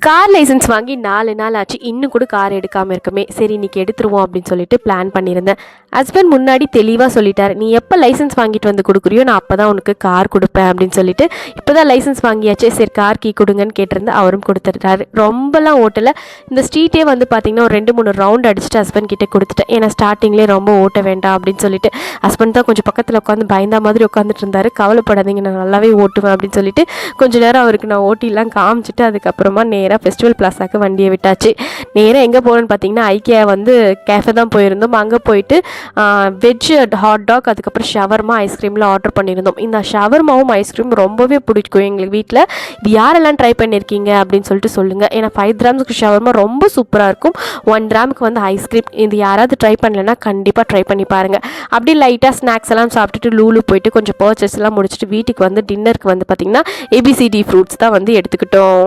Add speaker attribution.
Speaker 1: Car licence வாங்கி 4 நாள் ஆச்சு. இன்னும் கூட கார் எடுக்காமல் இருக்குமே. சரி இன்றைக்கி எடுத்துருவோம் அப்படின்னு சொல்லிட்டு பிளான் பண்ணியிருந்தேன். ஹஸ்பண்ட் முன்னாடி தெளிவாக சொல்லிட்டார், நீ எப்போ லைசன்ஸ் வாங்கிட்டு வந்து கொடுக்குறியோ நான் அப்போ தான் உனக்கு கார் கொடுப்பேன் அப்படின்னு சொல்லிட்டு, இப்போ தான் லைசன்ஸ் வாங்கியாச்சு, சரி கார் கீ கொடுங்கன்னு கேட்டிருந்தேன். அவரும் கொடுத்துட்டாரு. ரொம்பலாம் ஓட்டலை. இந்த ஸ்ட்ரீட்டே வந்து பார்த்திங்கன்னா ஒரு 2-3 ரவுண்ட் அடிச்சுட்டு ஹஸ்பண்ட் கிட்டே கொடுத்துட்டேன். ஏன்னா ஸ்டார்டிங்லேயே ரொம்ப ஓட்ட வேண்டாம் அப்படின்னு சொல்லிட்டு. ஹஸ்பண்ட் தான் கொஞ்சம் பக்கத்தில் உட்காந்து பயந்தா மாதிரி உட்காந்துட்டு இருந்தார். கவலைப்படாதீங்க நான் நல்லாவே ஓட்டுவேன் அப்படின்னு சொல்லிட்டு கொஞ்சம் நேரம் அவருக்கு நான் ஓட்டிலாம் காமிச்சிட்டு அதுக்கப்புறமா நேராக ஃபெஸ்டிவல் பிளாஸாக்கு வண்டியை விட்டாச்சு. நேராக எங்கே போகணுன்னு பார்த்தீங்கன்னா ஐக்கியா வந்து கேஃபே தான் போயிருந்தோம். அங்கே போயிட்டு வெஜ் ஹாட் டாக் அதுக்கப்புறம் ஷவர்மா ஐஸ்கிரீமில் ஆர்டர் பண்ணியிருந்தோம். இந்த ஷவர்மாவும் ஐஸ்கிரீம் ரொம்பவே பிடிக்கும் எங்களுக்கு வீட்டில். இது யாரெல்லாம் ட்ரை பண்ணியிருக்கீங்க அப்படின்னு சொல்லிட்டு சொல்லுங்கள். ஏன்னா 5 கிராம்ஸ்க்கு ஷவர்மா ரொம்ப சூப்பராக இருக்கும். 1 கிராமுக்கு வந்து ஐஸ்கிரீம். இது யாராவது ட்ரை பண்ணலைன்னா கண்டிப்பாக ட்ரை பண்ணி பாருங்கள். அப்படி லைட்டாக ஸ்நாக்ஸ் எல்லாம் சாப்பிட்டுட்டு லூலு போயிட்டு கொஞ்சம் பர்ச்சேஸ் எல்லாம் முடிச்சுட்டு வீட்டுக்கு வந்து டின்னருக்கு வந்து பார்த்திங்கன்னா ABCD ஃப்ரூட்ஸ் தான் வந்து எடுத்துக்கிட்டோம்.